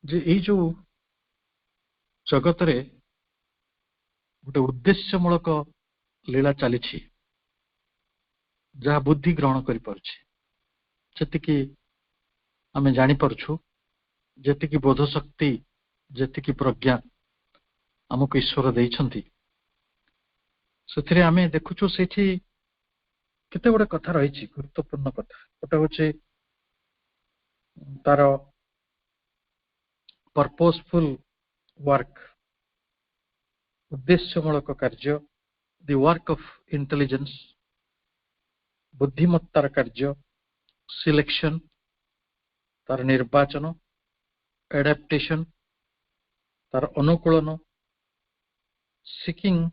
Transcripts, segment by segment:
जे एई जो जगत रे गोटे उद्देश्यमूलक लीला चली जहाँ बुद्धि ग्रहण कर आम जापरु जी बोध शक्ति जी प्रज्ञा आमको ईश्वर देइछंती से आम देखुचु से केते गुडे कथा रही गुरुत्वपूर्ण कथा गोटे हूँ तार पर्पजफुल वर्क उद्देश्यमूलक कार्य दि वर्क ऑफ इंटेलिजेंस बुद्धिमत्तार कार्य सिलेक्शन तार निर्वाचन एडाप्टेशन तार अनुकूलन सीकिंग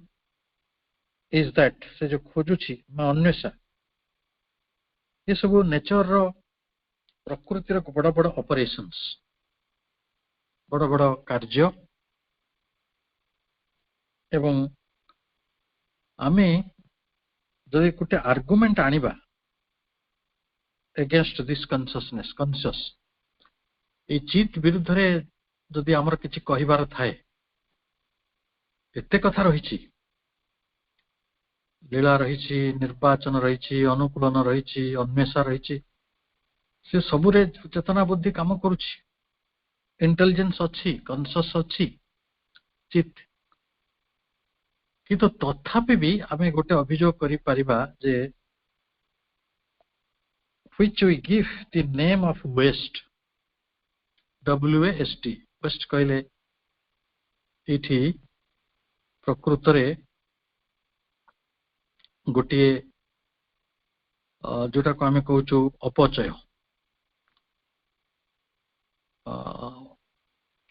इज दैट से जो खोजुची मैं अन्वेषा ये सब नेचर रो प्रकृतिर बड़ बड़ ऑपरेशंस बड़ बड़ कार्य एवं आमे जदि गोटे आर्गुमेंट आनिबा अगेंस्ट दिस कॉन्शियसनेस कॉन्शियस ए चित विरुद्ध रे जदि हमर किछि कहिबार थाए एते कथा रहिछि लीला रहिछि निर्वाचन रहिछि अनुकूलन रहिछि अन्वेषा रहिछि से सबुरे चेतना बुद्धि काम करूछि इंटेलिजेंस अछि कॉन्शियस अछि चित किंतु तथापि भी आमे गोटे अभियोग करि परिबा जे which we give the name of waste WAST waste कहले इठी प्रकृत रे गोटे जोटा को आमे कहूचु अपचय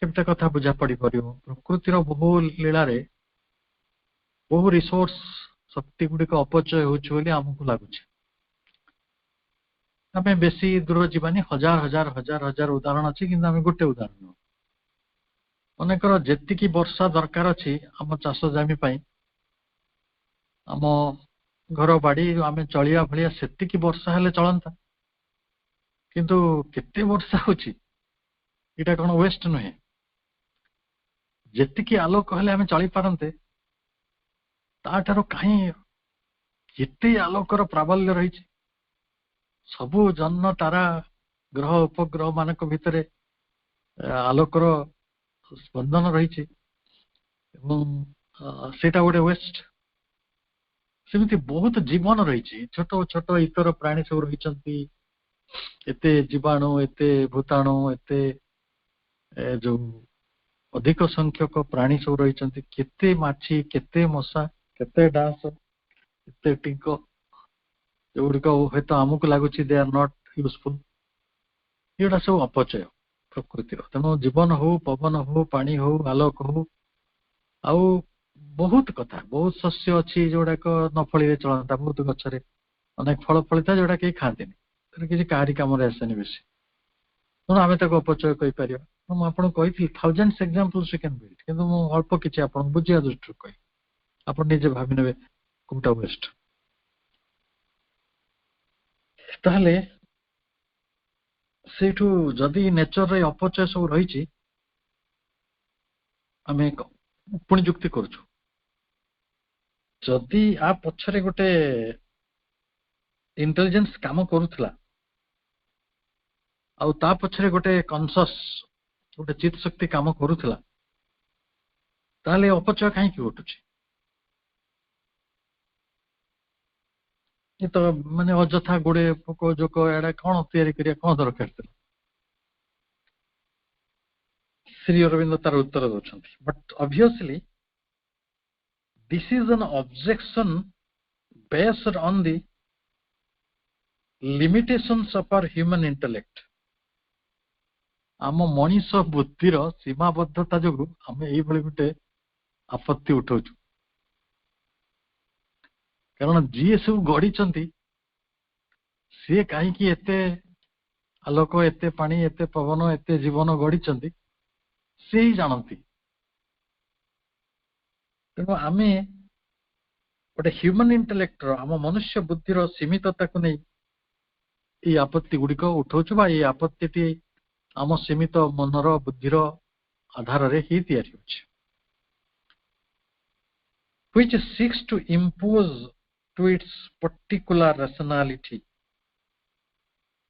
केमता कथा बुझा पड़ी परियो प्रकृतिर बहु लीला रे बहु रिसोर्स शक्ति गुडी को अपचय होछु बोली हमकु लागुछि आमे बेसी दूर जीवानी हजार हजार हजार हजार उदाहरण अछि किंतु आमे गोटे उदाहरण अनेकर जेति की वर्षा दरकार अछि हम चाष जमी पई हम घर बाड़ी आमे चलिया भलिया सेति की वर्षा हेले चलंता किंतु केते वर्षा होछि इटा कोन वेस्ट नहे जेति की आलोक हेले आमे चली पारंते ताठारो काहे जेते आलोकर प्राबल्य रही सबु जन्म तारा ग्रह उपग्रह मानक भितरे आलोकर स्पंदन रही सेटा गोटे वेस्ट सेमती बहुत जीवन रही छोट छोट इतर प्राणी सब रही एते जीवाणु एते भूताणु एते जो अधिक संख्यक प्राणी सब रही केते माछी केते मशा केते डांस केते टिंक जोड़िक हयत आमको लगुच दे आर नॉट यूजफुल ये सब अपचय प्रकृतिर तेणु जीवन हो पवन हो पानी हो आलोक हो आउ बहुत कथा बहुत शस्य अच्छी जोड़ाक न फल चलता बहुत गचरे अनेक फल फलता जोड़ा कहीं खाती किसी कहारी कम आसेनि बेसी तेणु आम अपचय कहीपर मुझे कही thousands examples you can build किंतु अल्प किसी आप बुझिया दृष्टि कही आप निजे भावी ने कोटा वेस्ट ताहले सेठू जदि नेचर रे अपचय सब रही आम पुणी जुक्ति करुचु जदि आ पछरे गोटे इंटेलिजेंस काम करूथला आउ ता पछरे गोटे कॉन्शियस गोटे चित शक्ति काम करूथला ताहले अपचय काहे कि घटुची ये तो माने अजथा गोड़े पोक जोक एडा कौन तैयारी करिया कौन दरकार था श्री अरविंद तार उत्तर दौरान but obviously this is an objection based on the limitations of our human intellect आम मनीष बुद्धिर सीमाबद्धता जो आम ये गोटे आपत्ति उठाऊँ कारण जी सब गढ़ी सी कहीं एते आलोक एते पानी एते पवन एते जीवन गढ़ी से ही जानती तेणु आम गोटे ह्यूमन इंटेलेक्टर आम मनुष्य बुद्धिर सीमितता को नहीं ये आपत्ति गुड़िक उठाऊँ ये आपत्ति आम सीमित मनर बुद्धिर आधार रे ही तैयारी होछि which seeks to impose to its particular rationality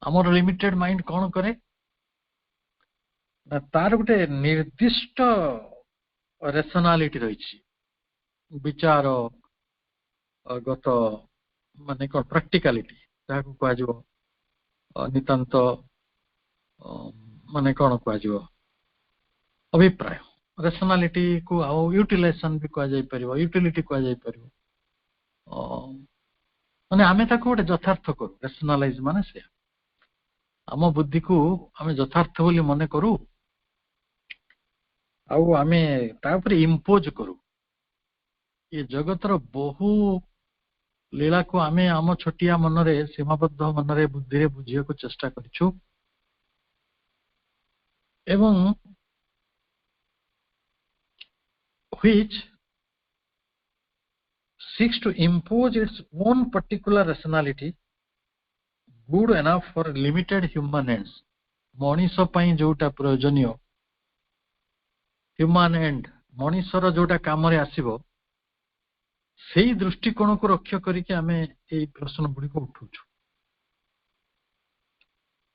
आमर लिमिटेड माइंड कौन करे ना तार गोटे निर्दिष्ट रेशनालिटी रही विचार गत माने कौन प्रैक्टिकलिटी जहाँ कह नितांत माने कौन कह अभिप्राय रेशनालिटी को आउ यूटिलाइजेशन भी कह जाई परिबो यूटिलिटी कह जाई परिबो माने आमे ताको गोटे यथार्थ करू रेशनालाइज माने से आम बुद्धि को आमे यथार्थ बोली मने करू आउ आमे तापर इम्पोज करू ये जगतर बहु लीला को आमे आम छोटिया मनरे सीमाबद्ध मनरे बुद्धि रे बुझिया को चेष्टा करिछु एवं which seeks to impose its own particular rationality good enough for limited human ends Manish पई जोटा प्रयोजनीय ह्यूमन एंड मनीषर जोटा काम रे आसीबो सेही दृष्टिकोण को रक्षा करिके आमे एई प्रश्न गुडी को उठुछु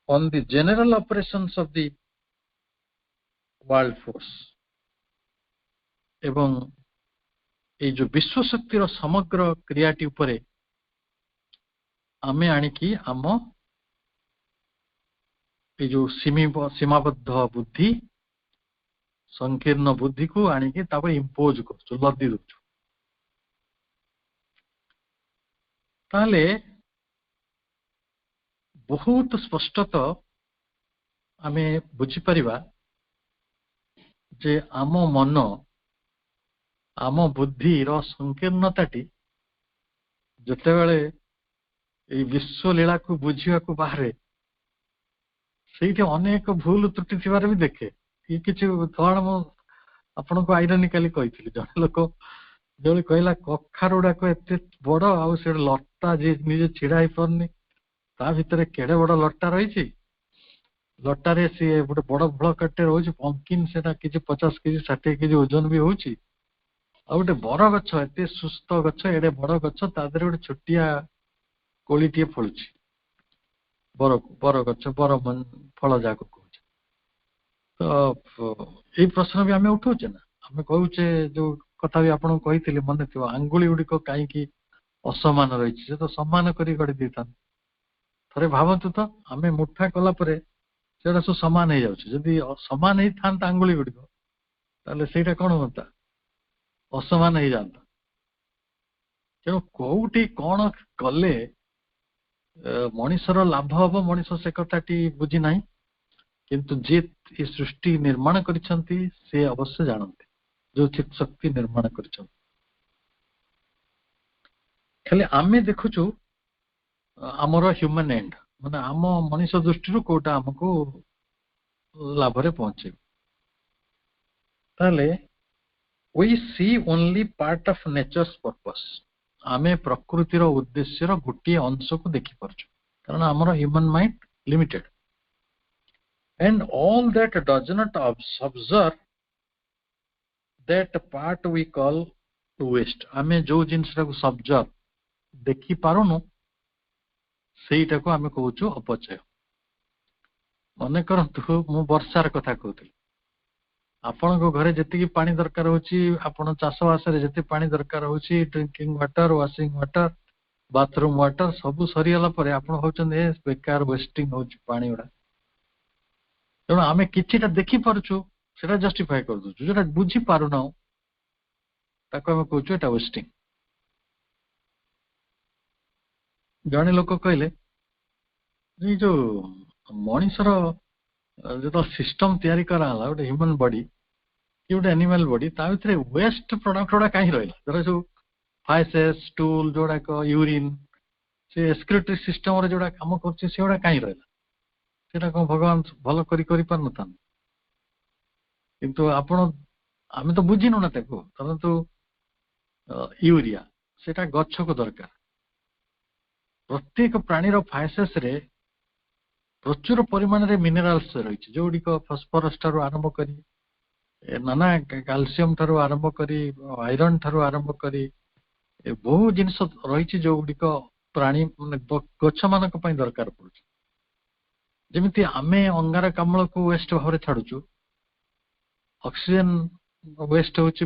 on the general operations of the world force एवं ए जो विश्व शक्तिर समग्र क्रियाटी उपरे आमे आनिकी आम ए जो सीमाबद्ध बुद्धि संकीर्ण बुद्धि को आनिकी तापर इम्पोज करछु लदी दउछु ताले बहुत स्पष्टत आमे बुझी परिबा जे आम मन आम बुद्धि रो संकीर्णताटी जते बेले ए विश्व लीला को बुझिया को बाहरे सेठी अनेक भूल त्रुटि थिबार भी देखे ये किछि उदाहरण मो आपन को आइरोनिकली कहिथिली जण लोक जोली कहला कखार उडा को एते बड़ आ से लट्टा जे निजे छिड़ाई परनी ता भितरे केडे बड़ लट्टा रहिछि लट्टा रे से गोटे बड़ फळ कट्टे रहउछि पंकिन सेटा किछि 50 केजी 60 केजी ओजन भी होउछि आ गोटे बर गछ एते सुस्थ गछ एडे बड़ गछ ता देरे गोटे छोटिया कोळीटिए फळुछि बर गछ बर फळ जाको कहउछि तो ए प्रश्न भी हमें उठाउछे ना हमें कहउछे जो कथा भी आपन कहिथिले मन थिबो आंगुली गुडी को काई की असमान रहिछि से तो समान करी गडी दिथान थरे भावंतु तो हमें मुठा कला परे सेटा सब समान हे जाउछि जदी समान हे थान आंगुली गुडी को ताले सेटा कोन होता असमान हे जानता तेणु कोउटी कोन कले मनीषर लाभ हबो मनीष से कथाटी बुझी नाही किंतु जे ए सृष्टि निर्माण करिसंती से अवश्य जानते जो चित शक्ति निर्माण करिसंती खाली आमे देखुछु आमर ह्यूमन एंड माने आम मनीष दृष्टि रो कोटा हमको लाभ रे पहुंचे ताले we see only part of nature's purpose आमे प्रकृतिर उद्देश्यर गोटे अंश को देखि परछु कारण हमर human mind limited and all that does not observe that part we call waste आमे जो जिंस को सब्जर्व देखि पारुनु सेटा को आमे कहउछु अपचय मने करंतु मु वर्षार कथा कहउतली आपण को घरे जति पानी दरकार होची आपण चाष वासरे जति पानी दरकार होची drinking water washing water bathroom water सब सरीला परे आपण होचन ए बेकार वेस्टिंग होची पानी उडा तेणु आमे किछिटा देखि परछु सेटा जस्टिफाई कर दउछु जेटा बुझी पारु ना ताको हम कहउछु एटा वेस्टिंग जणे लोक कहले ए जो मनीषर जो सिस्टम तैयारी कराला गोटे ह्यूमन बॉडी कि गोटे एनिमल बॉडी ता भितरे वेस्ट प्रोडक्ट गुडा कहीं रहिला जरा जो फाइसेस स्टूल जोडा को यूरिन से एक्सक्रीटरी सिस्टम रे जोडा काम करछि सेडा कहीं रहिला सेटा को भगवान भलो करी पार नथान किंतु आपण आमे तो बुझिनु ना ताको परंतु यूरिया सेटा गच्छ को दरकार प्रत्येक प्राणी रो फाइसेस रे प्रचुर परिमाण रे मिनरल्स रही जोड़ी फस्फरस ठारू आरंभ करी नाना कैल्शियम ठारू आरंभ करी आयरन ठारू आरंभ करी बहु जिनस रही जो गुड़िक प्राणी गछ मान दरकार पड़ुଛି ଯେମିତି ଆମେ ଅଙ୍ଗାରକାମ୍ଳ କୁ ୱେଷ୍ଟ ଭାବରେ ଛାଡୁଛୁ ଅକ୍ସିଜେନ ୱେଷ୍ଟ ହଉଛି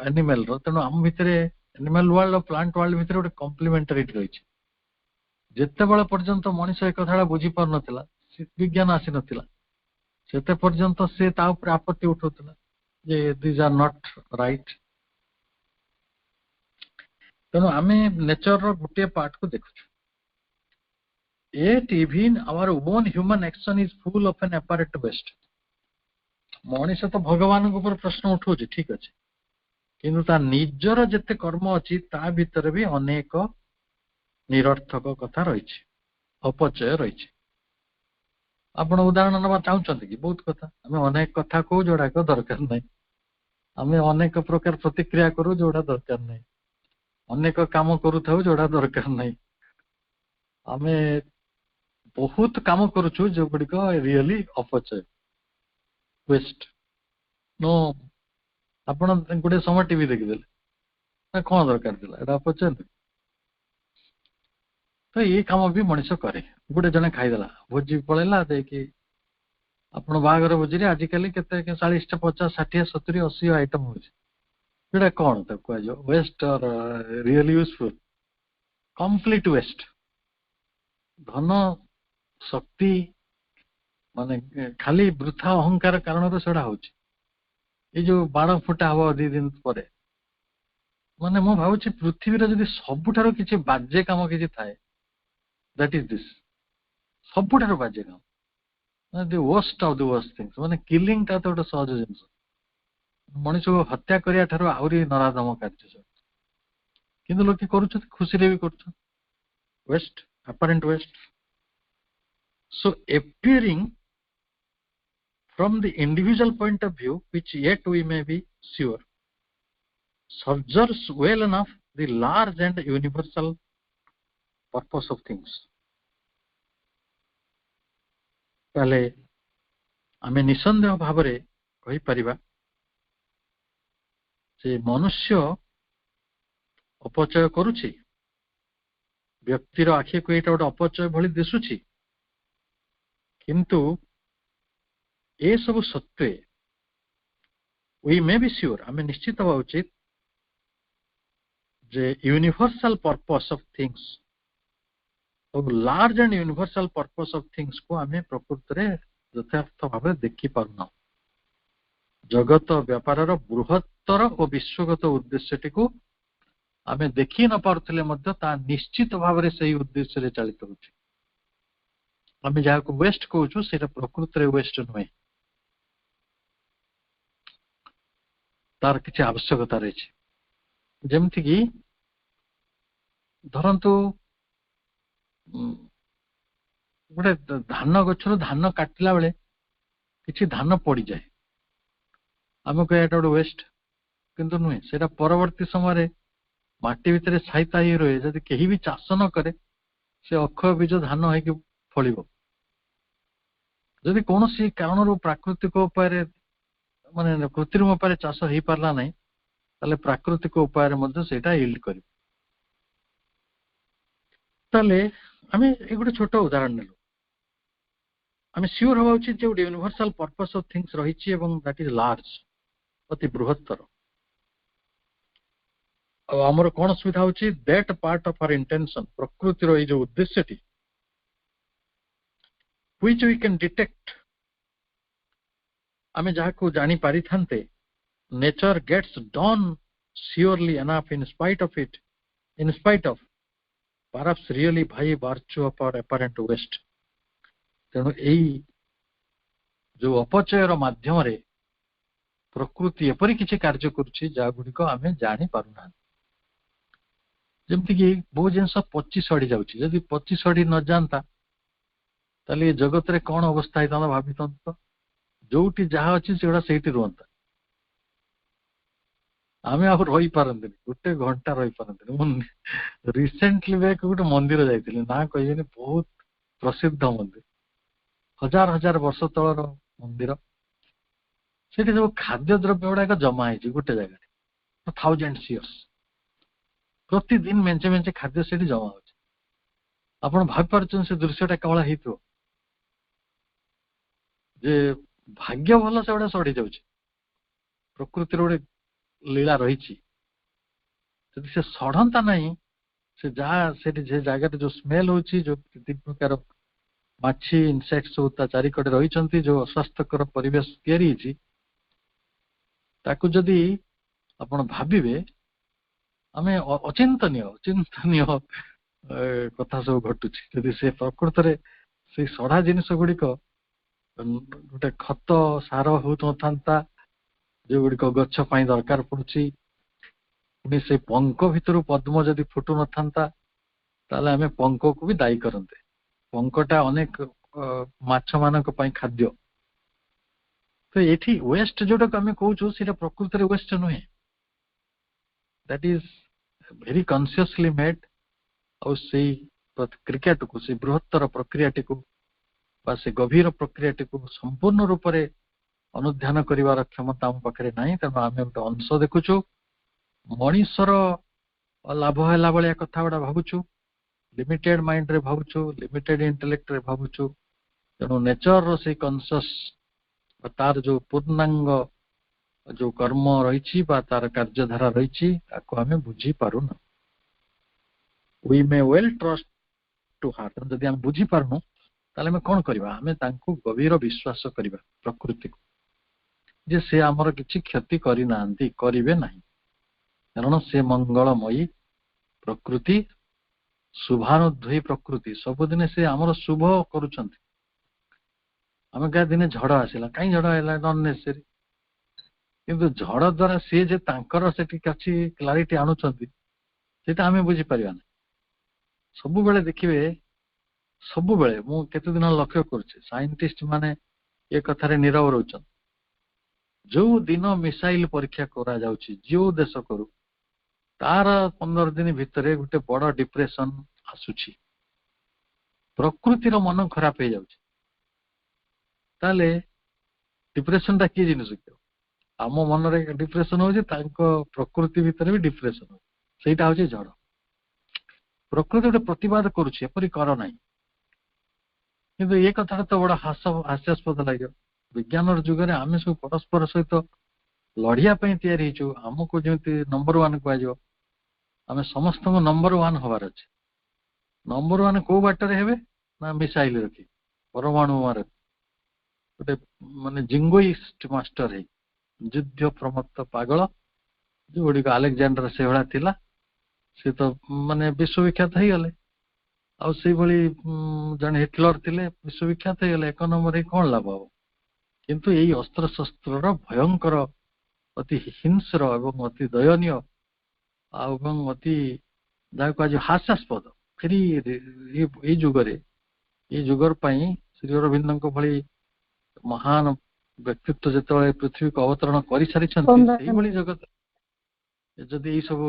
ଆନିମାଲ ର ତେଣୁ ଆମ ଭିତରେ ଆନିମାଲ ୱାର୍ଲଡ ଆଉ ପ୍ଲାଣ୍ଟ ୱାର୍ଲଡ ଭିତରେ ଗୋଟେ କମ୍ପ୍ଲିମେଣ୍ଟାରିଟି ରହିଛି ଯେତେବେଳେ ପର୍ଯ୍ୟନ୍ତ ମଣିଷ ଏ କଥାଟା ବୁଝି ପାରୁନଥିଲା ବିଜ୍ଞାନ ଆସିନଥିଲା ସେତେ ପର୍ଯ୍ୟନ୍ତ ସେ ତା ଉପରେ ଆପତ୍ତି ଉଠାଉଥିଲା ଯେ ଦିଜ ଆର୍ ନଟ୍ ରାଇଟ ତେଣୁ ଆମେ ନେଚର ର ଗୋଟିଏ ପାର୍ଟ କୁ ଦେଖୁଛୁ Yet even our own human action is full of an apparent waste. Manish तो भगवान ऊपर प्रश्न उठाऊ ठीक अच्छे किंतु ता निजर जिते कर्म अच्छी ता भीतर भी अनेक निरर्थक कथा रही अपचय रही आपण उदाहरण नवा चाहते कि बहुत कथा आम अनेक कथा कहू जोड़ा दरकार नहीं आम अनेक प्रकार प्रतिक्रिया करू जोड़ा दरकार नहीं अनेक काम करूँ जोड़ा दरकार नहीं आम बहुत काम करुचु जो गुड़िक रियली अपचय वेस्ट नो आपण गोटे समय टीवी देखीदे कौन दरकार था अपचय नुह तो ये कम भी मनीष करे गोटे जने खाईदेला भोजी पलैला देखिए आपण बाहागर भोजी आजिकल के 40 50 60 70 80 आइटम हो कौन कह वेस्ट और रियली यूजफुल कंप्लीट वेस्ट धन शक्ति माने खाली वृथा अहंकार कारण से ये जो 12 फुटा हम 2 दिन पर माने मु भावुची पृथ्वी जदि सबुठारो किछि बाज्य काम किछि थाए दैट इज दिस सबुठारो बाज्य काम माने the worst of the worst things माने किलिंग ता तो सहज जिंस मनुष्य को हत्या करिया ठारो आउरी नराधम कार्य सब किंतु लोक करूछ खुशी रे भी करूछ waste apparent waste so appearing from the individual point of view which yet we may be sure serves well enough the large and universal purpose of things पहले आमे निसंदेह भावरे कहि परिबा जे मनुष्य अपचय करूछि व्यक्तिर आखि को एटा गोटे अपचय भली दिसुछि किंतु ए सब सत्वे वी मे बी श्योर आमे निश्चित हवा उचित जे यूनिवर्सल पर्पस ऑफ थिंग्स और large and universal purpose of things को आमे प्रकृति रे यथार्थ भाव देखि पारुना जगत व्यापार बृहत्तर और विश्वगत उद्देश्यटी को आमे देखि न पारुथिले मध्य ता निश्चित भाव रे सही उद्देश्य रे चालित होछि आमे जहा को वेस्ट कहूछु सेटा प्रकृति रे वेस्ट नुहे तार किछि आवश्यकता रहिछि जेमति कि धरंतु गोटे धान गछरो धान काटिला बेले किछि धान पड़ी जाए आमे कहे एटा गोटे वेस्ट किंतु नुहे सेटा परवर्ती समय रे माटी भितर छाईता ही रहे जदि केही भी चाष न करे से अक्षय बीज धान होइकि फलिबो जदि कौन सी कारण प्राकृतिक उपाय माने कृत्रिम उपाय चाष हो पारला नहीं ताले प्राकृतिक उपाय मध्य सेटा यील्ड करिबो ताले आमे ए गोटे छोट उदाहरण नेलु आमे श्योर हवा उचित जे यूनिवर्सल पर्पस ऑफ थिंग्स रहिछि एवं दैट इज लार्ज अति बृहत्तर आमर कौन सुविधा होची that part of our intention प्रकृति रो जो उद्देश्यटी व्हिच वी कैन डिटेक्ट आमे जहा को जानी पारि थांते nature gets done surely enough in spite of perhaps really by virtue of our apparent waste तेणु एई जो अपचय रो माध्यम रे प्रकृति एपरि किछि कार्य करूछि जा गुडी को आमे जानि पारुना जमती कि बहुत जिनस पची सड़ी जाउछि जदि पची सड़ी न जानता ताले जगत रे कौन अवस्था होता भाभी तो जोटी जहाँ अच्छी से सेठी रुहंता आमे आ रही पारंती गोटे घंटा रही पारंती रिसेंटली बैक गोटे मंदिर जाइए ना कहबेनि बहुत प्रसिद्ध मंदिर हजार हजार वर्ष तलर मंदिर सेठी सब खाद्य द्रव्य गुड़ाक जमा है गोटे जगह 1000 years प्रतिदिन मेंचे मेंचे खाद्य से जमा हो आपण भावी पार्छन से दृश्यटा कवळा हेतु जे भाग्य भल से गोटे सड़ी जाउछ प्रकृति गोटे लीला रही जदि से सड़ता नहीं से जहाँ से जगह जो स्मेल होची जो तीन प्रकार माछी इनसेक्ट्स सब चारिकड़े रही जो अस्वास्थ्यकर परिवेश तैयारी ताकू जदि आपण भाविबे आमे अचिंतनीय चिंतनीय कथा सब घटुची जदि से प्रकृत रे से सड़ा जिनिस गुड़िक गोटे खत सार हो था जो गुड़िक गछ पाई दरकार पड़ुची पुणी से पंख भितर पद्म जदि फुटु न था ताले आमे पंख को भी दायी करते पंखटा अनेक माछ मानक पई खाद्य तो एठी वेस्ट जोटा आमे कहूछु सेटा प्रकृति रे वेस्ट नुहे that is very consciously made और से प्रक्रिया को से बृहत्तर प्रक्रिया को से गभीर प्रक्रिया को संपूर्ण रूप से अनुध्यान करिवार क्षमता आम पाखे ना तेणु आम गोटे अंश देखुचु मनीषर लाभ है भाया कथा गुड़ा भावुचु लिमिटेड माइंड रे भावुचु लिमिटेड इंटेलेक्ट रे भावुचु तेणु नेचर रो से कॉन्शियस तार जो पूर्णांग जो कर्म रही तार कार्यधारा रही आम बुझी पारुना we may well trust to heart जदि आम बुझी पारुनु ताले में कौन करवा आमे तांको गभीर विश्वास करवा प्रकृति को जे से आमर किछि क्षति करि नांती करिवे नाही कारण से मंगलमयी प्रकृति शुभानुध्वी प्रकृति सबुदिने से आमर शुभ करूछंती आमे का दिने झड़ आसिला काई झड़ आइला अननेसेसरी किंतु झड़ द्वारा से जे तांकर सेठी किछि क्लैरिटी आनुछंती सेटा आमे बुझी परिबा ना सबु बेले देखिबे सबु बेले मु केते दिन लक्ष्य करछि साइंटिस्ट माने ए कथारे नीरव रहउछन जो दिन मिसाइल परीक्षा करा जाउछि जो देश करू तार 15 दिन भितरे गोटे बड़ डिप्रेशन आसुछि प्रकृतिर मन खराब हो जाउछि ताले डिप्रेशन ता की जिनिस के आम मन रे डिप्रेशन होछि तांको प्रकृति भितरे भी डिप्रेशन हो सेटा होछि जड़ प्रकृति गोटे प्रतिवाद करुछि एपरि कर नाही किंतु ये कथा तो बड़ा हास्यास्पद लगे विज्ञान जुग में आम सब परस्पर सहित लड़िया तैयारी आमको जमी नंबर 1 कह आम समस्त नंबर 1 हबार अच्छे नंबर 1 कौ बाटर हे ना मिसाइल रखी परमाणु गोटे माने जिंगोइस्ट मास्टर है युद्ध प्रमत्त पागल जो गुड़िक आलेक्जेंडर से भाया थिला से तो माने विश्वविख्यात हो गले आउ से भली जन हिटलर थिले विश्वविख्यात हो गले एक नंबर कौन लाभ हम किंतु यही अस्त्र शस्त्र भयंकर अति हिंस्र एवं अति दयनीय एवं अति जहाँ कह हास्यास्पद फिर ये जुगरे ये जुगर श्री अरविंद भली महान व्यक्तित्व जो पृथ्वी को अवतरण कर सारी जगत जदि यही सब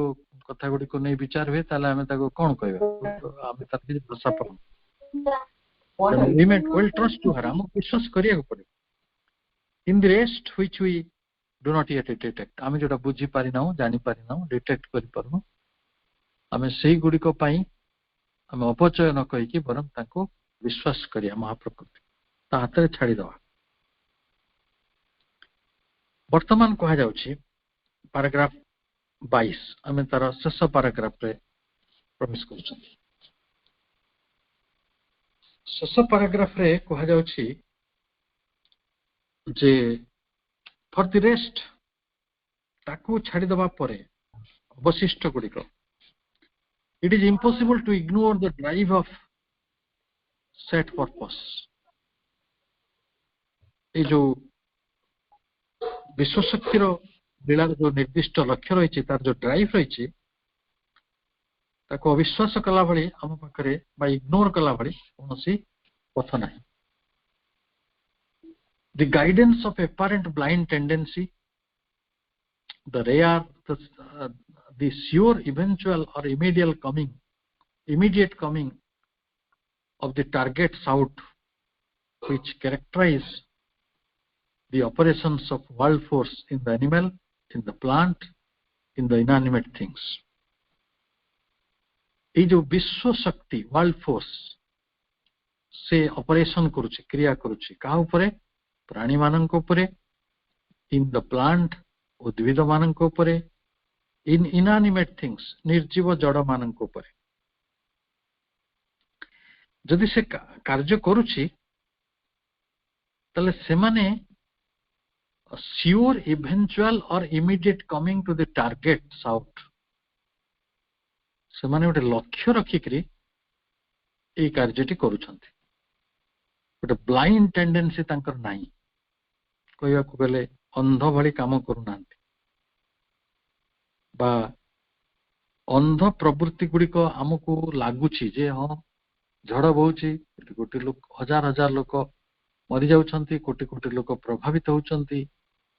कथा गुड़ी को नहीं विचार हुए ताले आमे ताको कौन कहबा आमे तार किछ भाषा पाउ we may well trust to her हमको विश्वास करिया को पड़े in the rest which we do not yet detect आमे जोटा बुझी पारि ना जानि पारि ना डिटेक्ट करि परनु आमे सेही गुडी को पई आमे अपचय न कहि कि बरम ताको विश्वास करिया महाप्रकृति ता हाथ छाड़ी दवा वर्तमान कहा जाउछि पैराग्राफ 22 आमे तार शेष पैराग्राफ रे प्रवेश करछथि शेष पैराग्राफ रे कहा जाउछि जे फॉर द रेस्ट ताकू छाड़ी दबा परे अवशिष्ट गुड़िक it is impossible to ignore the drive of set purpose ये जो विश्वशक्तिर लीला जो निर्दिष्ट लक्ष्य रही तार जो ड्राइव रही अविश्वास कला भली आम पाखे इग्नोर कला भली कौन पथ ना the guidance of apparent blind tendency the rare the sure eventual or immediate coming of the target sought which characterize the operations of world force in the animal, in the plant, in the inanimate things. ये जो विश्व शक्ति world force से operation करुछि क्रिया करुछि का उपरे प्राणी मानक उपरे इन द प्लांट उद्भिद मानक उपरे इन इनएनिमेट थिंग्स निर्जीव जड़ मानक उपरे जदि से कार्य करुछि तले से माने sure eventual or immediate coming to the target out से माने गोटे लक्ष्य रखिकरी ए कार्यटी करूछंती गोटे ब्लाइंड टेंडेंसी तांकर नाही कहया को गले अंध भली काम करू नांती बा अंध प्रवृत्ति गुडी को हमकु लागुची जे हां झड़ बहुची गोटे लोक हजार हजार लोक मरि जाउछंती कोटी कोटी लोक प्रभावित होउछंती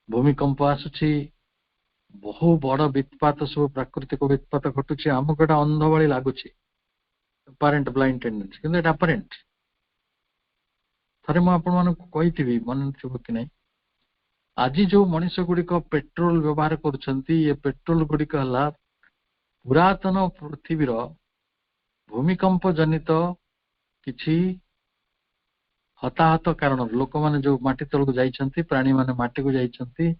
भूमिकंप आसुची बहु बड़ वित्पात सब प्राकृतिक वित्पात घटुची आमको एटा अंध भली लागुची अपारेंट ब्लाइंड टेंडेंसी किंतु एटा अपारेंट थरे म आपण मानक कहिथिबी मन थिबो कि नै आज जो मनुष्य गुडी को पेट्रोल व्यवहार करूछंती ये पेट्रोल गुडी को हला पुरातन पृथ्वीर भूमिकंप जनित किछि हताहत कारण लोक माने जो माटी तल को जाइछंती प्राणी माने माटी को जाइछंती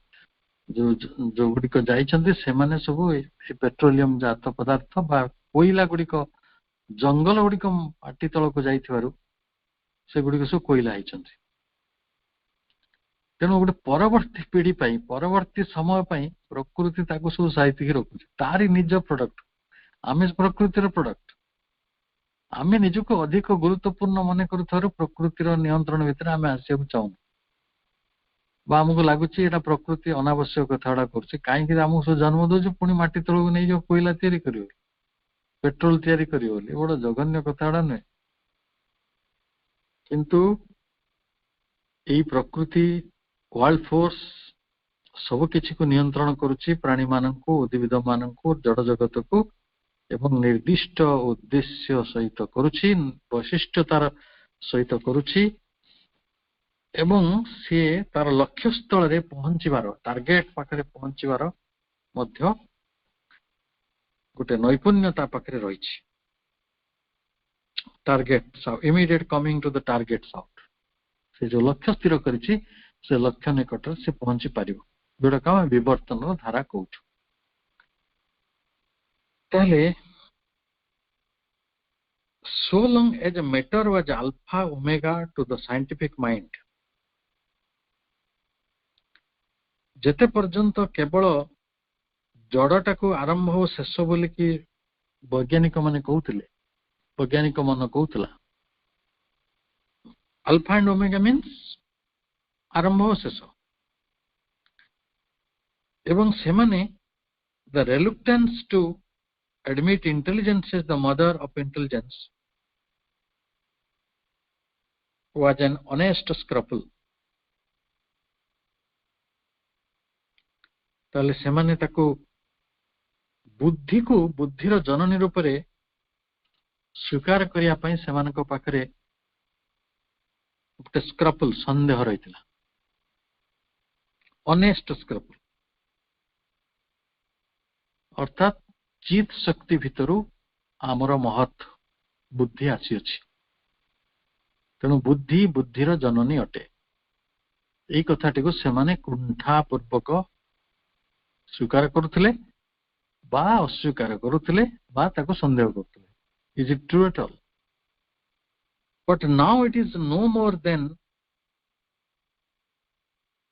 जो गुडी को जाइछंती से माने सब पेट्रोलियम जात पदार्थ बा कोयला गुडी को जंगल गुडी को माटी तल को जाइथिबारु से गुडी को सब कोयला आइछंती तेणु गोटे परवर्ती पीढ़ी पाई परवर्ती समय पाई प्रकृति ताको सब साहित्य रखुଛି तारी निज प्रोडक्ट आमे प्रकृतिर प्रोडक्ट आमे निजको अधिक गुरुत्वपूर्ण मन करूथारो प्रकृतिर नियंत्रण भितर आमे आसियाକୁ चाहू बा हमको लागुଛି एटा प्रकृति अनावश्यक कथाडा करछि काहे कि हमको सब जन्म दोछ पुनी माटी तळको नै जो कोयला तयारी करियो पेट्रोल तयारी करियो बोली बड़ जघन्य कथाडा नै किंतु एई प्रकृति वर्ल्ड फोर्स सब किछि को नियंत्रण करूछि प्राणी माननको उद्भिद माननको जड़ जगत को एवं निर्दिष्ट उद्देश्य सहित करुछि वैशिष्ट्यतार सहित करुछि एवं से तार लक्ष्य स्थल रे पहुंचीबार टार्गेट पाखरे पहुंचीबार मध्य गोटे नैपुण्यता पाखरे रहिछि target so immediate coming to the target out से जो लक्ष्य स्थिर करिछि से लक्ष्य निकट से पहुंची पारिबो जोटा का विवर्तन धारा कहूछु ताले so long as a matter was alpha omega to the scientific mind जेते पर्यंत केवल जड़टा को आरंभ हो शेष बोली कि वैज्ञानिक माने कहउथिले वैज्ञानिक मन कहउतला अल्फा एंड ओमेगा मीन्स आरंभ हो शेष एवं से माने the reluctance to admit intelligence is the mother of intelligence was an honest scruple ताले से माने ताको बुद्धि को बुद्धिर जननी रूप रे स्वीकार करिया पई सेमानक पाखरे एक स्क्रपल संदेह रहितला ऑनेस्ट स्क्रपल अर्थात चित शक्ति भितरु आमर महत बुद्धि आसी अछि तेणु बुद्धि बुद्धिर जननी अटे एई कथाटी को सेमाने कुंठा पूर्वक स्वीकार करुथिले बा अस्वीकार करुथिले बा ताको संदेह करुथिले is it true at all but now it is no more than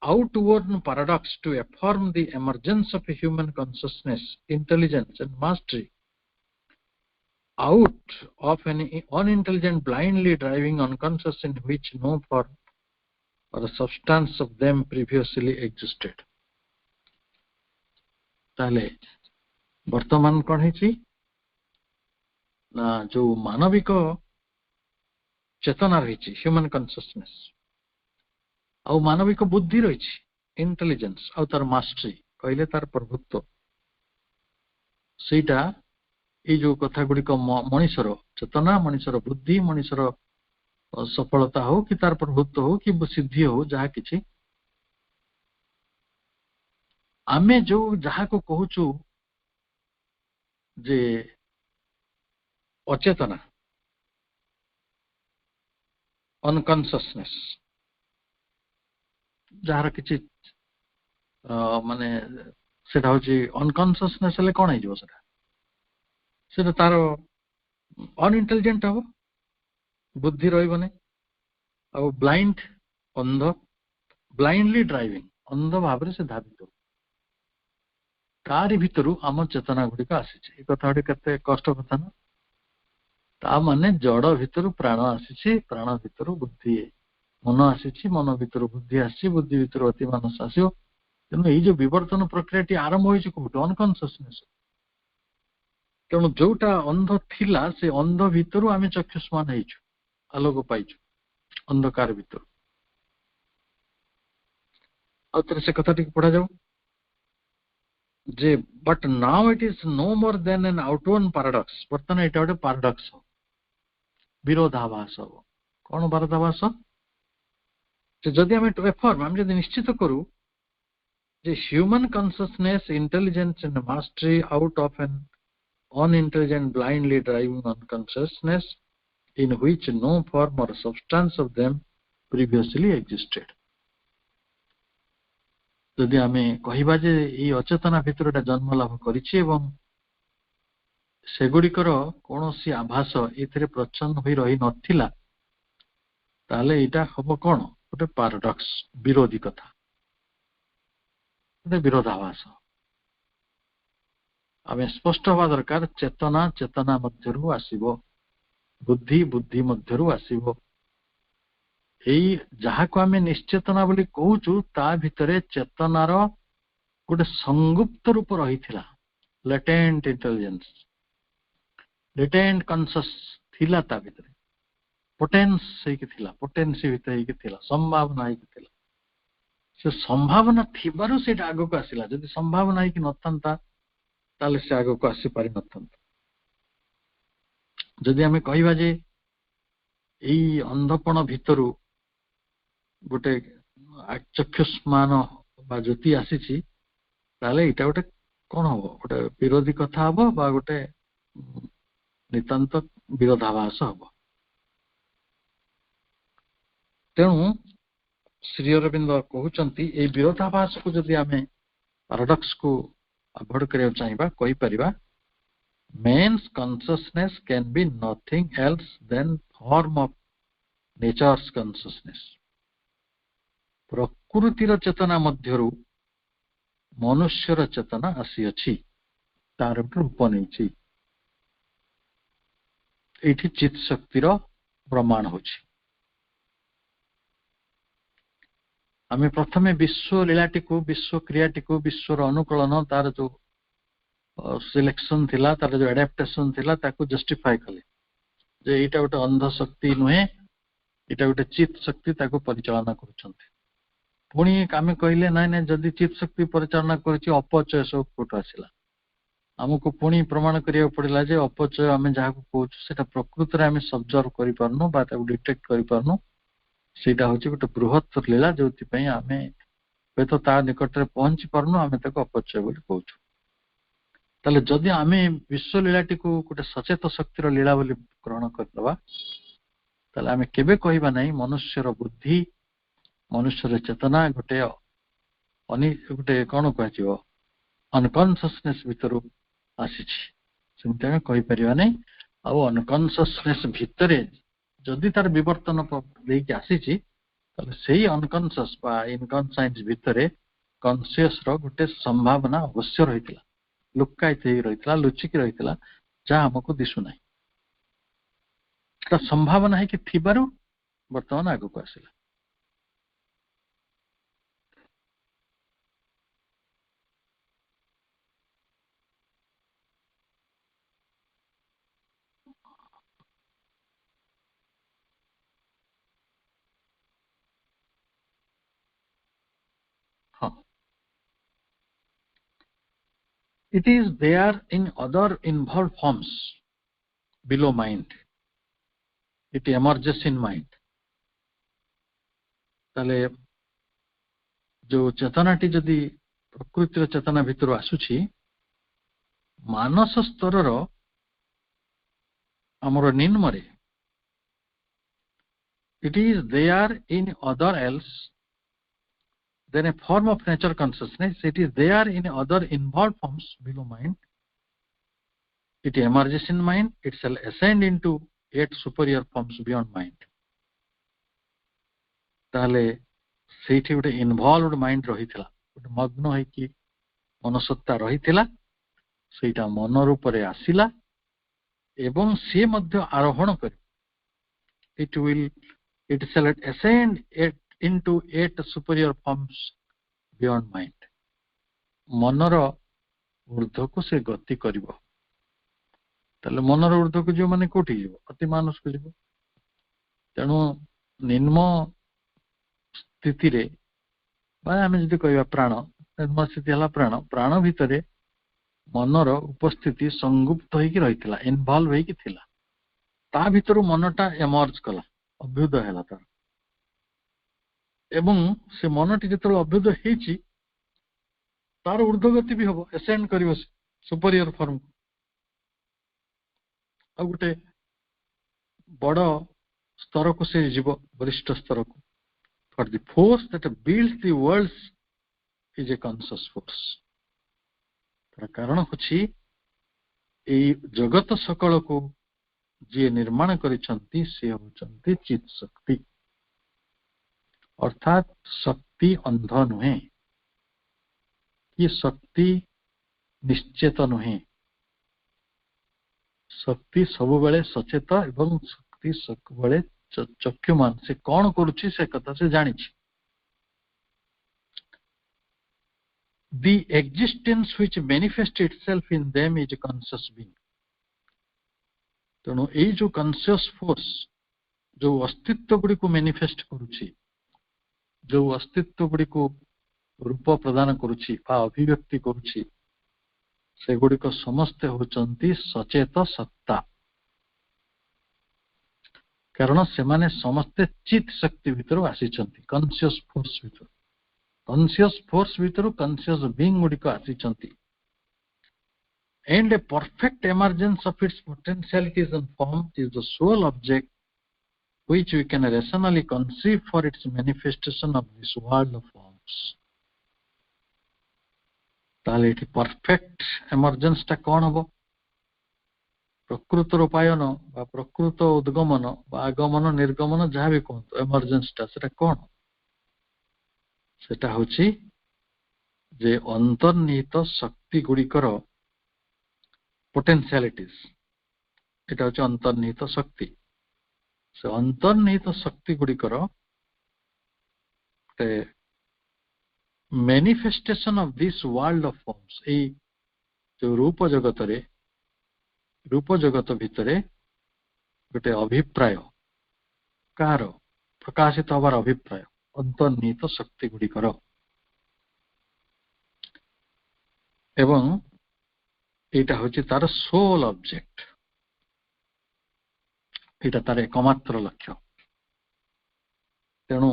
outward paradox to affirm the emergence of a human consciousness, intelligence and mastery out of an unintelligent blindly driving unconscious in which no form or substance of them previously existed. ताले वर्तमान कौन है ना जो मानविक चेतना रही human consciousness आउ मानविक बुद्धि रही इंटेलिजेंस आउ तार मास्टरी कहले तार प्रभुत्व सेटा ए जो कथा गुडी को मनुष्यर चेतना मनुष्यर बुद्धि मनुष्यर सफलता हो कि तार प्रभुत्व हो कि सिद्धि हो जहा किछि आमे जो जहा को कहूचु जे अचेतना अनकॉन्शियसनेस जार किछि माने सेटा होची अनकॉन्शियसनेस ले कोन हेजो सेटा सेटा तार अनइंटेलिजेंट हो बुद्धि रहिबने आ ब्लाइंड अंध ब्लाइंडली ड्राइविंग अंध भाबरे से धावित तारि भितरु आम चेतना गुड़िक आसी कथा केते कष्ट कथा ना ता माने जड़ भितरु प्राण आसी प्राण भितरु बुद्धि मन आसी मन भितरु बुद्धि आसी बुद्धि भितरु अति मानस आसियो तेणु ये जो विवर्तन प्रक्रिया आरंभ होइछि कोठो अनकॉन्शियसनेस तेणु जोटा अंध थिला से अंध भितरु आमे चक्षुष्मान हेइछु आलोक पाइछु अंधकार भितरु आउतरे से कथा टिक पढ़ा जाऊ जे but now it is no more than an outworn paradox वर्तमान एटा गोटे पैराडॉक्स विरोधाभास हो कौन विरोधाभास जदि आम रेफर आम जदि निश्चित करू जे human consciousness intelligence and mastery out of an unintelligent blindly driving unconsciousness in which no form or substance of them previously existed जदि आमे कहिबा जे ई अचेतना भितरटा जन्म लाभ करिछि एवं सेगुड़िकर कोनोसी आभास एथिरे प्रच्छन्न होई रही नथिला ताले एटा हबो कोन गोटे पैराडॉक्स विरोधी कथा गोटे विरोधाभास आमे स्पष्ट हवा दरकार चेतना चेतना मध्यरु आसीबो बुद्धि बुद्धि मध्यरु आसीबो एई जहा को आमे निश्चेतना बोली कहूचु ता भितरे चेतनार गोटे संगुप्त रूप रहिथिला लेटेंट इंटेलिजेंस लेटेंट कॉन्शियस थिला ता भितरे पोटेंस हे कि थिला पोटेंसी भितरे हे कि थिला संभावना हे कि थिला से संभावना थिबारु से आगो को आसिला जदि संभावना हे कि नथंता ताले से आगो को आसी पारि नथंता जदि आमे कहिबा जे एई अंधपण भितरु गोटे चक्षुष्मान बा ज्योति आसीछि ताले एटा गोटे कोन हो गोटे विरोधी कथा हो बा गोटे नितांत विरोधाभास हो तेणु श्री अरविंद कहउचंती ए विरोधाभास को जदि आमे पैराडॉक्स को अवॉइड करिया चाहिबा कहि परिबा man's consciousness can be nothing else than form of nature's consciousness प्रकृतिर चेतना मध्यरु मनुष्यर चेतना आसी अछि तार रूप नैछि एठी चित्त शक्तिर प्रमाण होछि आमे प्रथमे विश्व लीलाटी को विश्व क्रियाटी को विश्वर अनुकूलन तार जो सिलेक्शन थिला तार जो एडाप्टेशन थिला ताको जस्टिफाई कले जे एटा गोटे अंध शक्ति नुहे एटा गोटे चित्त शक्ति ताको परिचालना करूछन्ते पुणी आमे कहले नाइ नाइ जदि चित्त शक्ति परिचालना करिछि अपचय सब कोट आसिला हमको पुणी प्रमाण करिया पड़िला जे अपचय आमे जहा को कहूछु सेटा प्रकृति रे आमे ऑब्जर्व करि परनु बा ताको डिटेक्ट करि परनु सेटा होछि गोटे बृहत लीला जोति पई आमे बेतो ता निकट रे पहुंची परनु आमे ताको अपचय बोली कहूछु ताले जदि आमे विश्व लीलाटी को गोटे सचेत शक्तिर लीला बोली ग्रहण करदबा ताले आमे केबे कहिबा नै मनुष्यर बुद्धि मनुष्यर चेतना गोटे गोटे कौन कह अनकॉन्शियसनेस भितर आसीछि सेमते आमे कहि परिबा नै आ अनकॉन्शियसनेस भितरे जदि तार विवर्तन देकी आसीछि ताले सेही अनकॉन्शियस बा इनकॉन्शियस भितरे कॉन्शियस रो गोटे संभावना अवश्य रहितला लुकायित हे रहितला लुचिक रहितला जा हमको दिसु नै ता संभावना है कि थिबारु वर्तमान आगु को आसिला It is there in other involved forms below mind. It emerges in mind. ताले जो चेतनाटी जदि प्रकृतिर चेतना भितर आसुछि मानस स्तर आमर निम्न रे it is there in other else then a form of nature consciousness. It is there in other involved forms below mind. It emerges in mind. It shall ascend into yet superior forms beyond mind. ताले सेठी गोटे इनवॉल्वड mind रहिथिला गोटे मग्न है कि मनसत्ता रहिथिला सेटा मन रूप रे आसिला एवं से मध्य आरोहण कर it shall ascend into eight superior forms beyond mind. मनर ऊर्ध्व को से गति करिवो ताले मनर ऊर्ध्व को जो माने कोठी जीवो अति मानस को जीवो तेणु निम्न स्थिति रे बा आमे जदि कहबा प्राण निम्न स्थिति हला प्राण प्राण भितरे मनर उपस्थिति संगुप्त होई कि रहितला इन्वॉल्व होई कि थिला ता भितरु मनटा एमर्ज कला अभ्युदय हला तार एवं से मनटी जेतल अभ्युदय हेची तार ऊर्ध्वगति भी हबो एसेंड करिवो सुपीरियर फॉर्म आ गुटे बड़ स्तर को से जीव वरिष्ठ स्तर को for the force that builds the worlds is a conscious force. तार कारण होची ए जगत सकल को जे निर्माण करिसंती से होचंती चित शक्ति अर्थात शक्ति अंध नुहे ये शक्ति निश्चित नुहे शक्ति सब बेले सचेत एवं शक्ति सब बेले चक्षुमान से कौन करुछि से कथा से जानी the existence which manifests itself in them is a conscious being. तेणु ये जो conscious force जो अस्तित्व गुड़ी को manifest करुछि जो अस्तित्व गुड़ी को रूप प्रदान करुछि बा अभिव्यक्ति करुछि से गुड़ी को समस्त होचंती सचेत सत्ता कारण से माने समस्त चित शक्ति भितर आसीचंती कॉन्शियस फोर्स भितर कॉन्शियस बीइंग गुड़ी को आसीचंती and a perfect emergence of its potentialities and form is the sole object which we can rationally conceive for its manifestation of this world of forms. ताले इति परफेक्ट एमर्जेंस ता कोन हबो प्रकृत रूपायन बा प्रकृत उद्गमन बा आगमन निर्गमन जहा भी कोन एमर्जेंस ता सेटा कोन सेटा होची जे अंतर्निहित शक्ति गुडी कर पोटेंशियलिटीज एटा होची अंतर्निहित शक्ति से अंतर्निहित शक्ति गुडी कर ते manifestation of this world of forms ए जो रूप जगत भितरे गोटे अभिप्राय कार प्रकाशित हबार अभिप्राय अंतर्निहित शक्ति गुडी कर एवं एटा होची तार सोल ऑब्जेक्ट एटा तार एकमात्र लक्ष्य तेणु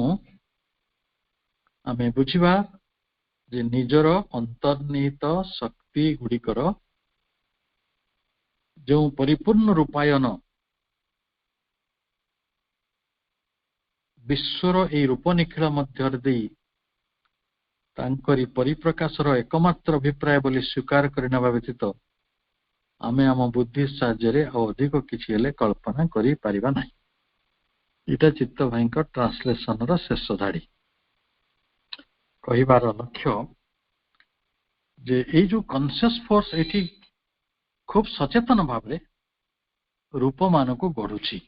आमे बुझिबा जे निजर अंतर्निहित शक्ति गुड़िकर जो परिपूर्ण रूपायन विश्वर ए रूप निखिल मध्य देई तांकरी परिप्रकाशर एकमात्र अभिप्राय बोली स्वीकार करनेबा व्यतीत आमे आम बुद्धि साहाय्य अधिक किछि हेले कल्पना करि पारिबा नाही इटा चित्त भाईक ट्रांसलेशन रो शेष धाड़ी कहिबार लक्ष्य जे ए जो कॉन्शियस फोर्स एठी खूब सचेतन भाव रे रूप मान को गढुछि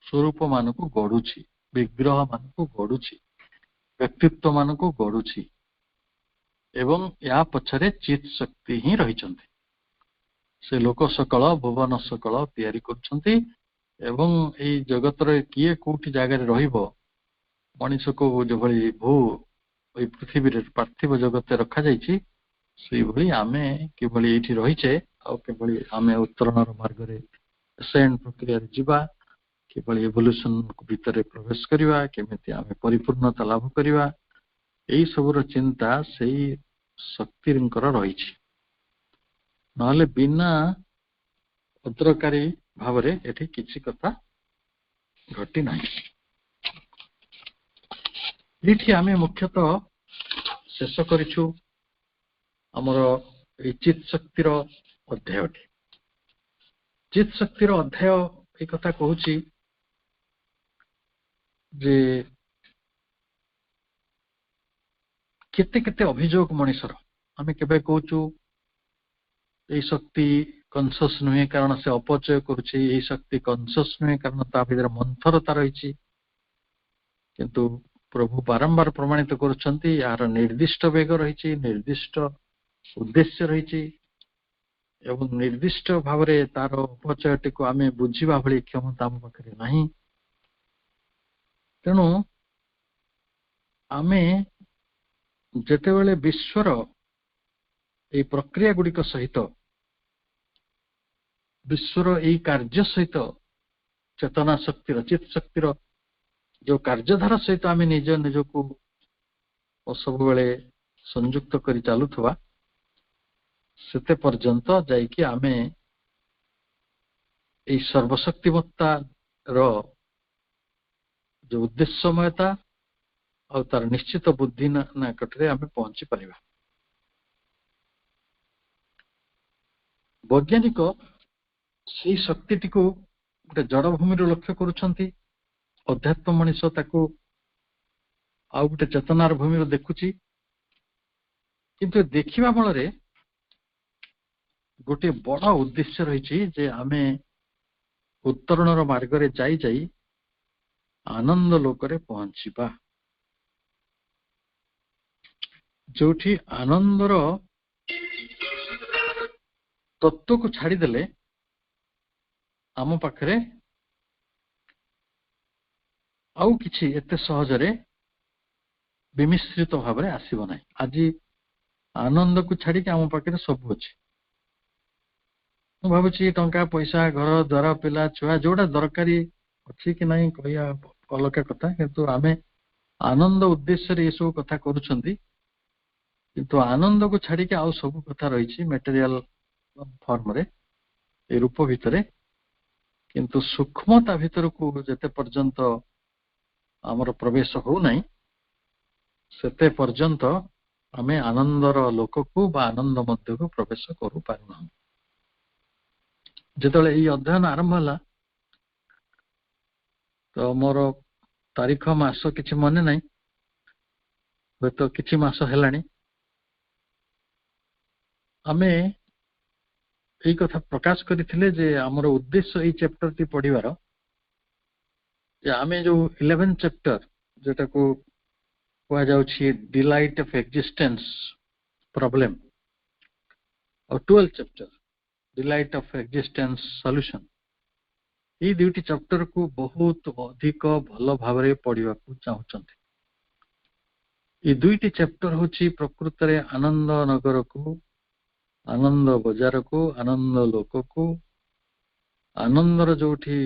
स्वरूप मान को गढुछि विग्रह मान को गढुछि व्यक्तित्व मान को गढुछि एवं या पछरे चित शक्ति ही रहिचंती से लोक सकल भुवन सकल तयारी करछंती एवं ए जगत रे किए कोठी जागा रे रहिबो मनुष्य को जो भली भू ओई पृथ्वी रे पार्थिव जगत रखा जाईछि सेई भली आमे केवली एठी रहिछे आ केवली आमे उत्तरणर मार्ग रे सेंड प्रक्रिया रे जिबा किभଳି इवोल्यूशन भितर प्रवेश करवा केमिति आमे परिपूर्णता लाभ करवा एई सबुर चिंता सेई शक्तिଙ୍କର ରହିଛି नहले बिना अदरकारी भावरे एठी किछि कथा घटी नाही एठी आमे मुख्यतः शेष करिछु हमर ए चित शक्तिर अध्यायटी चित शक्तिर अध्याय ए कथा कहूची जे केते केते अभियोग मनुष्यर आमे केबे कहूचु ए शक्ति कॉन्शियस नुहे कारण से अपचय करुछि ए शक्ति कॉन्शियस नुहे कारण ता भीतर मंथरता रहिछि किंतु प्रभु बारंबार प्रमाणित करुछंती यार निर्दिष्ट वेग रहिछि निर्दिष्ट उद्देश्य रहिछि एवं निर्दिष्ट भावरे तार अपचयटी को आमे बुझिबा भली क्षमता हम पाखरे नाही तेणु आमे जेतेबेले विश्वर ए प्रक्रिया गुड़िक सहित विश्वर ए कार्य सहित चेतना शक्तिर चित शक्तिर जो कार्यधारा सहित आमे निज निजको सब बेले संयुक्त करी चालुथवा सेते पर्यंत जाइकी आमे ए सर्वशक्तिमत्ता रो जो उद्देश्यमयता और तार निश्चित बुद्धि नाकटरे आमे पहुंची परिबा वैज्ञानिक से शक्ति को गोटे जड़ भूमि लक्ष्य करुछंती अध्यात्म मनुष्य ताको आउ गोटे चेतनार भूमि देखुची किंतु देखिबा बलरे गोटे बड़ उद्देश्य रही जे आमे उत्तरणर मार्ग रे जाई जाई आनंद लोकरे पहुंचीबा जोठी आनंदर तत्व को छाड़ी देले आम पाखरे आउ किछि एते सहजरे विमिश्रित भाव आसीब ना आज आनंद को छाड़ी आम पाखरे सब अच्छे भावुची टंका पैसा घर द्वार पिला छुआ जोड़ा दरकारी अच्छी कि नहीं कहिया अलग कथा किंतु आमे आनंद उद्देश्य ये सब कथा करूछंती किंतु आनंद को छाड़ी के आउ सब कथा रही मटेरियल फॉर्म रे ए रूप भितरे किंतु सूक्ष्मता भितर को जेते पर्यंत आमर प्रवेश हो नहीं सेते पर्यंत आमे आनंदर लोक को बा आनंद मध्य को प्रवेश करू पारना जेतले ई अध्ययन आरंभ हला तो मोर तारीख मास किछि मने नहीं तो किछि मास हेलानी आमे एई कथा प्रकाश करिथिले जे हमर उद्देश्य एई चैप्टर टी पढिबार जे आमे जो 11 चैप्टर जेटा को कोआ जाउ छी डिलाइट ऑफ एक्जिस्टेंस प्रॉब्लम और 12 chapter delight of existence solution ये दुईटी चैप्टर को बहुत अधिक भल भाव में पढ़ा चाहते ये दुईटी चैप्टर होची प्रकृत रे आनंद नगर को आनंद बजार को आनंद लोक को आनंदर जोठी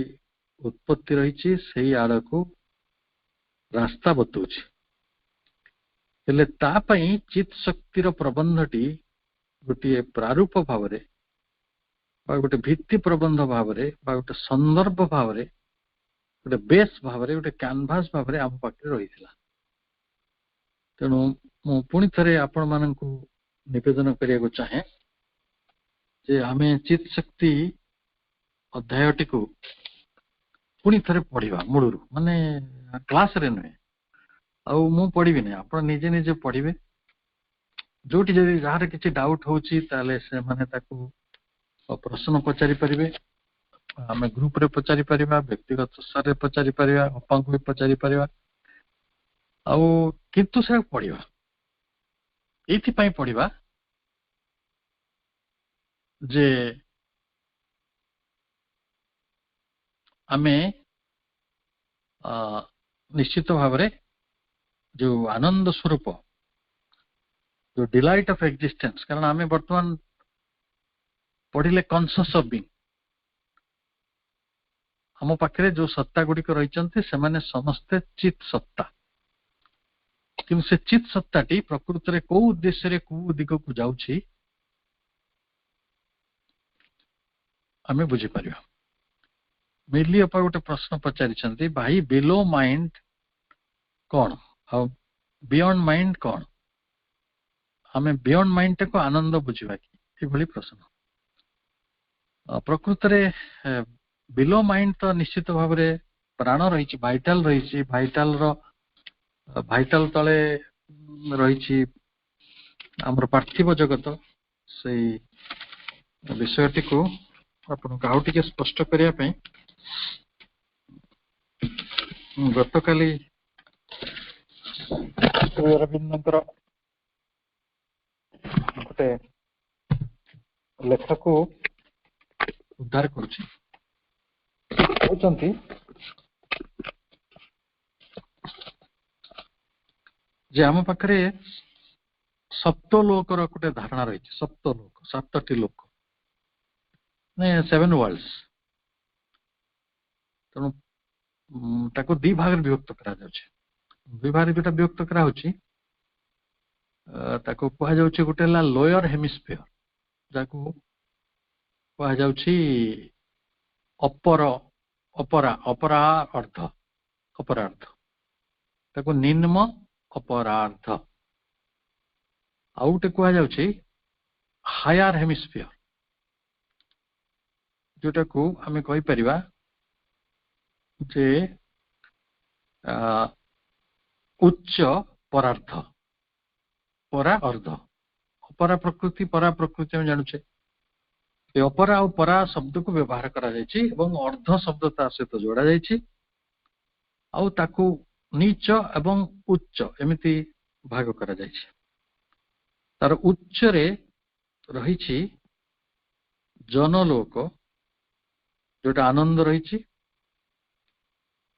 उत्पत्ति रही से आड़ को रास्ता बतौछि हेले तापई चित शक्तिर प्रबंधटी गोटे प्रारूप भाव में गोटे भित्ति प्रबंध भाव में गोटे संदर्भ भाव में गोटे बेस भाव में गोटे कैनभास भाव में आम पाखे रही तेणु मु पुणी थे आपण मानक निवेदन करने चाहे जे आमे चित शक्ति अध्यायटी को पुणी थे पढ़ा मूलरू माने क्लास रे नुहे आउ मु पढ़ी ना आप निजे निजे पढ़े जोटी जदि जार किसी डाउट होची ताले से माने ताकू प्रश्न पचारि पारिबे आमे ग्रुप रे पचारि परिबा व्यक्तिगत स्तर रे पचारि परिबा अपा को भी पचारि परिबा आउ किंतु से पढ़िबा एथि पई पढ़िबा जे आमे निश्चित भाव रे जो आनंद स्वरूप जो डिलाइट ऑफ एक्जिस्टेंस कारण आमे वर्तमान पढ़िले कॉन्शियस ऑफ बीइंग आम पाखे जो सत्ता गुड़िक रही समस्ते चित सत्ता कि से चित सत्ताटी प्रकृत में कौ उद्देश्य कौ दिग को जाऊँगी आम बुझीपर मिली अपर गोटे प्रश्न पचारि भाई बिलो माइंड कौन बियॉन्ड माइंड कौन आम बियॉन्ड माइंड को आनंद बुझा कि प्रश्न प्रकृत में बिलो माइंड तो निश्चित भाव में प्राण रही भाइटाल रही भाइटाल तले रही आमर पार्थिव जगत से विषयटी को आपन आउ टिके स्पष्ट करने गत काली अरविंद गोटे लेख को उद्धार करुच्ची जे आम पाखे सप्तलोकर गोटे धारणा रही सप्तलोक 7टी लोक ने 7 वर्ल्ड्स तेणु ताको दी भाग विभक्त करा दुई भाग जो विभक्त करा ताको कहा जाउछि गोटे ला लोअर हेमिस्फीयर जाको कहा जाउछि अपर अपरा अपरार्ध अपरार्ध ताको निम्न अपरार्ध आउटे कहा जाउछि हायर हेमिस्फीयर जोटा को आमे कहि परिबा जे उच्च परार्ध परा अर्ध अपरा प्रकृति में जानूचे अपरा और परा शब्द को व्यवहार करा जायछि एवं अर्ध शब्द ता सहित जोड़ा जायछि आउ ताकू नीच एवं उच्च एमिति भाग करा जायछि तार उच्च रे रहिछि जनलोक जोटा आनंद रहिछि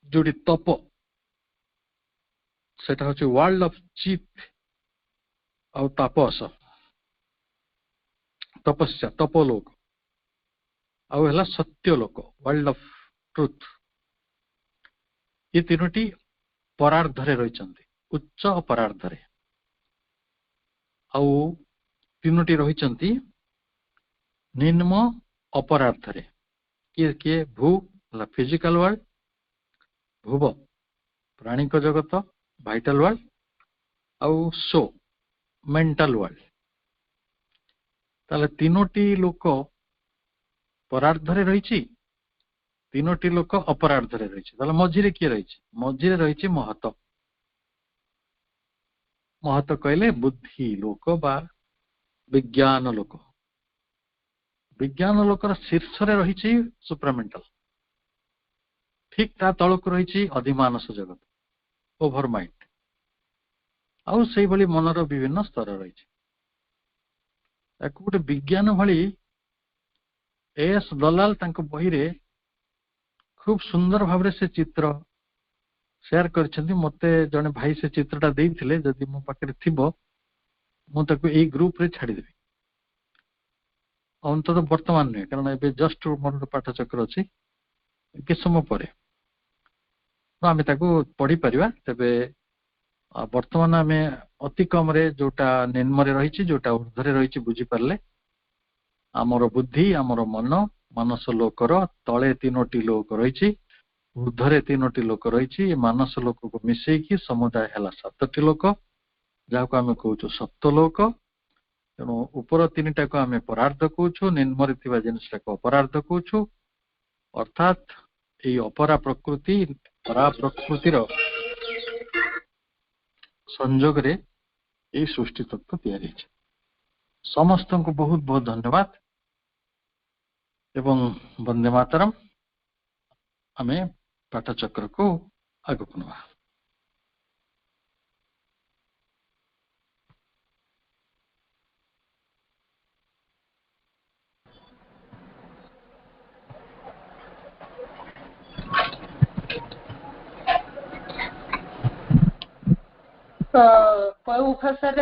जोटी तप सेटा होछि वर्ल्ड ऑफ चित और तापस तपस्या तपोलोक आउ हला सत्यलोक वर्ल्ड ऑफ ट्रुथ ये तीनोटी परार्धरे रहिचंती उच्च अपरार्धरे आउ तीनोटी रहिचंती निम्न अपरार्धरे किए किए भू हला फिजिकल वर्ल्ड भुव प्राणिक जगत वाइटल वर्ल्ड आउ सो मेंटल वर्ल्ड ताले तीनोटी लोक परार्धरे रही तीनोटी लोक अपरार्धरे रही मझिरे किए रही मझिरे रही महत महत कहले बुद्धि लोक बा विज्ञान लोक विज्ञान लोकर शीर्ष रे रही सुप्रामेंटल ठीक ता तलक रही अधिमानस जगत ओभर माइंड आउ से भली मनर विभिन्न स्तर रही गोटे विज्ञान भली एस दलाल तांको बही रे खूब सुंदर भाव से चित्र शेयर करछन्ती मते जने भाई से चित्रटा देइथिले जदि मो पाखे थिबो मु ताको ए ग्रुप रे छाड़ी देबी अंत तो वर्तमान नहीं कारण एबे जस्ट मोर पाठ चक्र अछि कि समय परे आमे ताको पढ़ी परिबा तबे वर्तमान आमे अति कम रे जोटा निम्न रे रहिछि जोटा ऊर्ध्वरे रहिछि बुझी परले आमर बुद्धि आमर मन मानस लोकर तले तीनोटी लोक रही ऊर्ध्वरे तीनोटी लोक रही मानस लोक को मिसेकी समुदाय है 7टी लोक जहाँ आम कहूँ सप्तलोक तेणु उपर 3टा को आम परार्ध कहूँ निम्न जिनटा को अपरार्ध कहूँ अर्थात ये अपरा प्रकृति परा प्रकृतिर संजोग रे ये सृष्टि तत्व तैयारी समस्त को बहुत बहुत धन्यवाद एवं वंदे मातरम आमे पाठचक्र को आगक नवा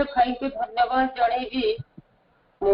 भाई को धन्यवाद जणेबी मो